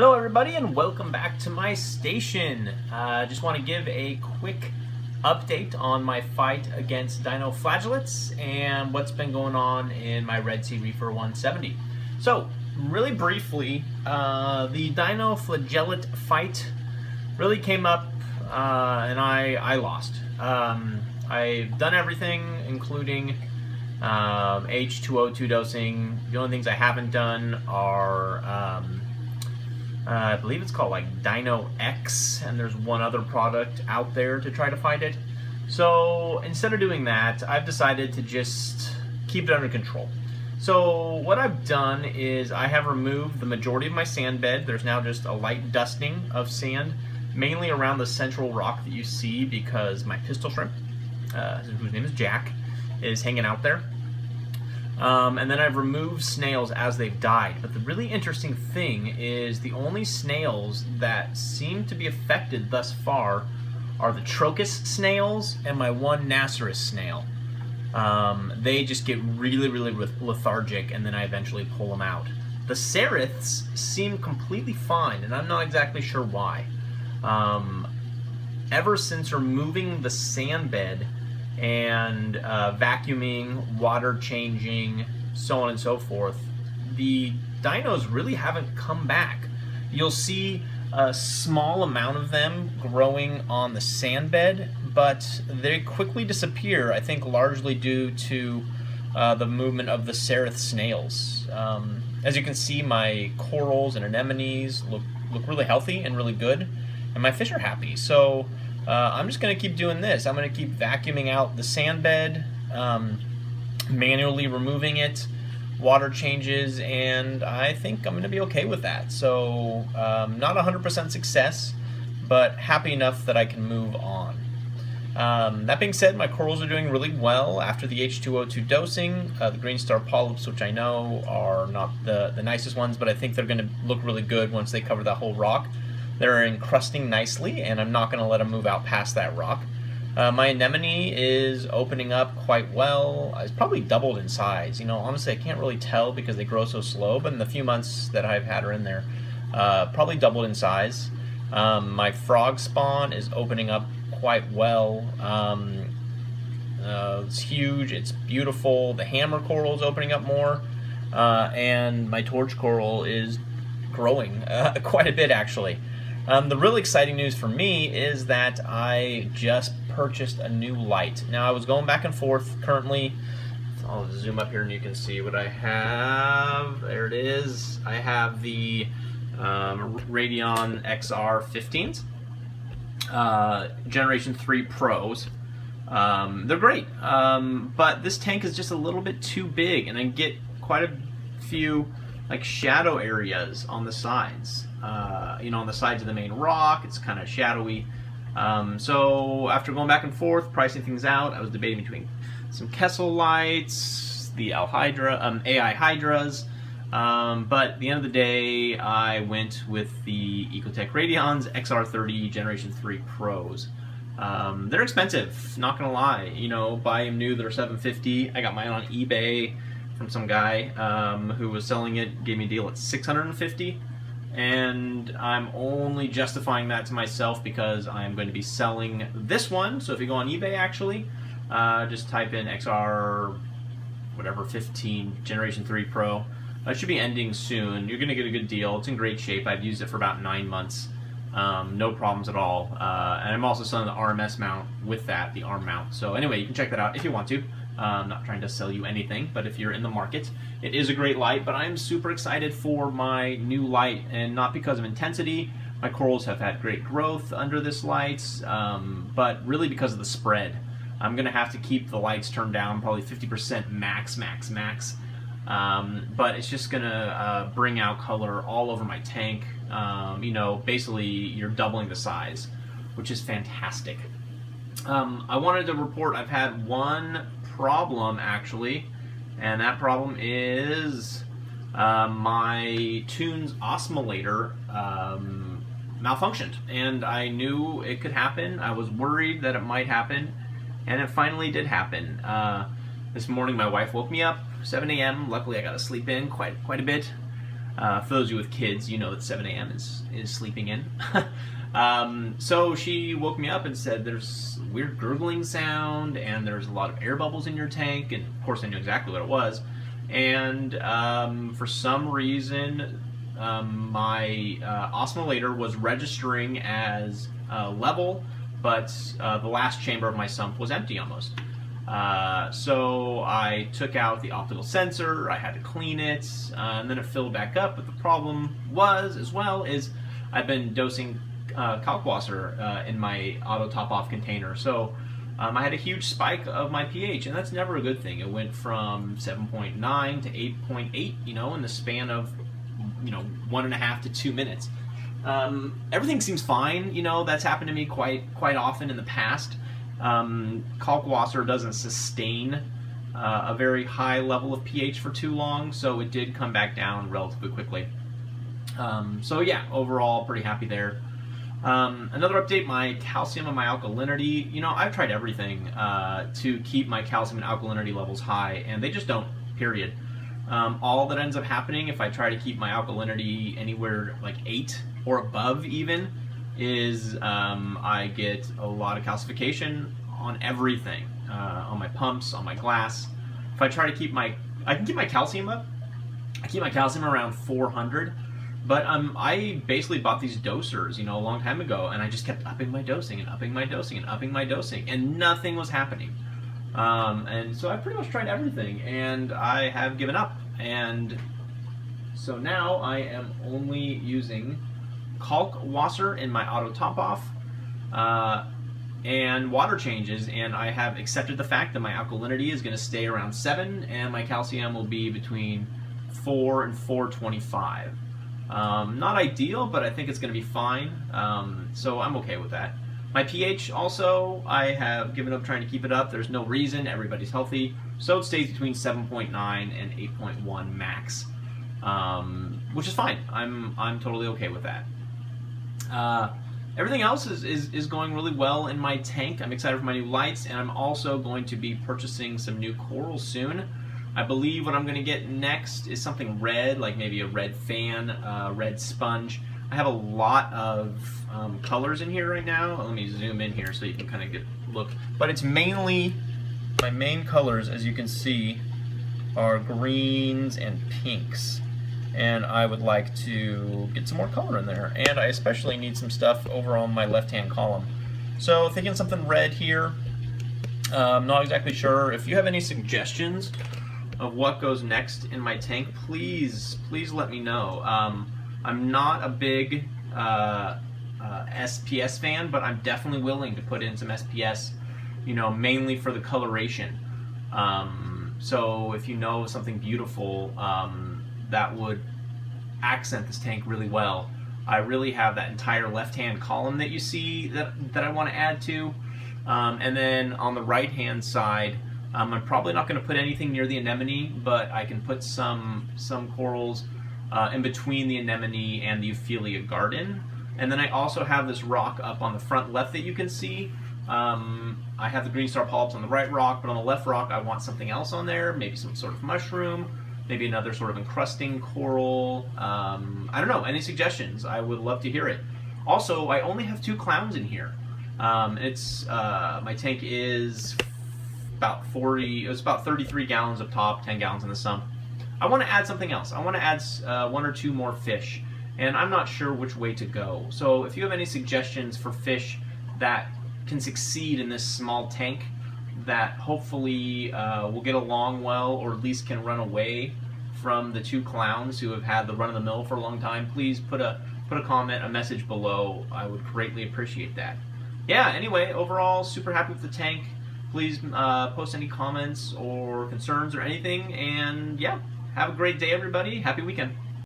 Hello everybody and welcome back to my station. Just want to give a quick update on my fight against Dino flagellates and what's been going on in my Red Sea Reefer 170. So, really briefly, the Dino flagellate fight really came up and I lost. I've done everything including H2O2 dosing. The only things I haven't done are I believe it's called like Dino X, and there's one other product out there to try to fight it. So instead of doing that, I've decided to just keep it under control. So what I've done is I have removed the majority of my sand bed. There's now just a light dusting of sand, mainly around the central rock that you see because my pistol shrimp, whose name is Jack, is hanging out there. And then I've removed snails as they've died. But the really interesting thing is the only snails that seem to be affected thus far are the Trochus snails and my one Nasserus snail. They just get really lethargic and then I eventually pull them out. The Seriths seem completely fine and I'm not exactly sure why. Ever since removing the sand bed and vacuuming, water changing, so on and so forth, the dinos really haven't come back. You'll see a small amount of them growing on the sand bed, but they quickly disappear, I think largely due to the movement of the Serith snails. As you can see, my corals and anemones look really healthy and really good, and my fish are happy. So I'm just going to keep doing this. I'm going to keep vacuuming out the sand bed, manually removing it, water changes, and I think I'm going to be okay with that. So not 100% success, but happy enough that I can move on. That being said, my corals are doing really well after the H2O2 dosing. The green star polyps, which I know are not the nicest ones, but I think they're going to look really good once they cover that whole rock. They're encrusting nicely, and I'm not going to let them move out past that rock. My anemone is opening up quite well. It's probably doubled in size. You know, honestly, I can't really tell because they grow so slow, but in the few months that I've had her in there, probably doubled in size. My frog spawn is opening up quite well. It's huge. It's beautiful. The hammer coral is opening up more, and my torch coral is growing quite a bit, actually. The really exciting news for me is that I just purchased a new light. Now, I was going back and forth currently. I'll zoom up here and you can see what I have. There it is. I have the Radion XR 15s, Generation 3 Pros. They're great, but this tank is just a little bit too big, and I get quite a few like shadow areas on the sides. You know, on the sides of the main rock, it's kind of shadowy. So after going back and forth, pricing things out, I was debating between some Kessel lights, the AI Hydras, but at the end of the day, I went with the Ecotech Radions XR30 Generation 3 Pros. They're expensive, not gonna lie. You know, buy them new, they're $750. I got mine on eBay from some guy who was selling it, gave me a deal at $650. And I'm only justifying that to myself because I'm going to be selling this one. So if you go on eBay, actually, just type in XR whatever 15 Generation 3 Pro. It should be ending soon. You're going to get a good deal. It's in great shape. I've used it for about 9 months. No problems at all. And I'm also selling the RMS mount with that, the arm mount. So anyway, you can check that out if you want to. I'm not trying to sell you anything, but if you're in the market, it is a great light. But I'm super excited for my new light, and not because of intensity. My corals have had great growth under this light, but really because of the spread. I'm going to have to keep the lights turned down, probably 50% max. But it's just going to bring out color all over my tank. You know, basically you're doubling the size, which is fantastic. I wanted to report I've had one problem, actually, and that problem is my Tunes Osmolater malfunctioned, and I knew it could happen. I was worried that it might happen, and it finally did happen. This morning my wife woke me up, 7 a.m. Luckily I got to sleep in quite a bit. For those of you with kids, you know that 7 a.m. is sleeping in. So she woke me up and said there's weird gurgling sound and there's a lot of air bubbles in your tank, and of course I knew exactly what it was. And for some reason my osmolater was registering as level, but the last chamber of my sump was empty almost. So I took out the optical sensor, I had to clean it, and then it filled back up. But the problem was, as well, is I've been dosing Kalkwasser in my auto top-off container. So I had a huge spike of my pH, and that's never a good thing. It went from 7.9 to 8.8, you know, in the span of, you know, 1.5 to 2 minutes. Everything seems fine, you know. That's happened to me quite often in the past. Kalkwasser doesn't sustain a very high level of pH for too long, so it did come back down relatively quickly. So yeah, overall pretty happy there. Another update, my calcium and my alkalinity. You know, I've tried everything to keep my calcium and alkalinity levels high, and they just don't, period. All that ends up happening if I try to keep my alkalinity anywhere like 8 or above even, is I get a lot of calcification on everything, on my pumps, on my glass. If I try to keep I can keep my calcium up. I keep my calcium around 400, but I basically bought these dosers, you know, a long time ago, and I just kept upping my dosing and upping my dosing and upping my dosing, and nothing was happening. And so I pretty much tried everything, and I have given up. And so now I am only using Kalkwasser in my auto top-off and water changes, and I have accepted the fact that my alkalinity is going to stay around 7 and my calcium will be between 4 and 425. Not ideal, but I think it's going to be fine, so I'm okay with that. My pH also, I have given up trying to keep it up. There's no reason, everybody's healthy, so it stays between 7.9 and 8.1 max, which is fine. I'm totally okay with that. Everything else is going really well in my tank. I'm excited for my new lights, and I'm also going to be purchasing some new corals soon. I believe what I'm going to get next is something red, like maybe a red fan, red sponge. I have a lot of colors in here right now. Let me zoom in here so you can kind of get a look. But it's mainly, my main colors, as you can see, are greens and pinks. And I would like to get some more color in there. And I especially need some stuff over on my left-hand column. So thinking something red here. I'm not exactly sure. If you have any suggestions of what goes next in my tank, please let me know. I'm not a big SPS fan, but I'm definitely willing to put in some SPS, you know, mainly for the coloration. So if you know something beautiful that would accent this tank really well, I really have that entire left-hand column that you see that I want to add to. And then on the right-hand side, I'm probably not going to put anything near the anemone, but I can put some corals in between the anemone and the Euphyllia garden. And then I also have this rock up on the front left that you can see. I have the green star polyps on the right rock, but on the left rock I want something else on there, maybe some sort of mushroom, maybe another sort of encrusting coral. I don't know, any suggestions? I would love to hear it. Also, I only have 2 clowns in here. My tank is about 40, it's about 33 gallons up top, 10 gallons in the sump. I want to add something else. I want to add 1 or 2 more fish, and I'm not sure which way to go. So if you have any suggestions for fish that can succeed in this small tank, that hopefully will get along well, or at least can run away from the 2 clowns who have had the run-of-the-mill for a long time, please put a comment, a message below. I would greatly appreciate that. Yeah, anyway, overall, super happy with the tank. Please post any comments or concerns or anything, and yeah, have a great day, everybody. Happy weekend.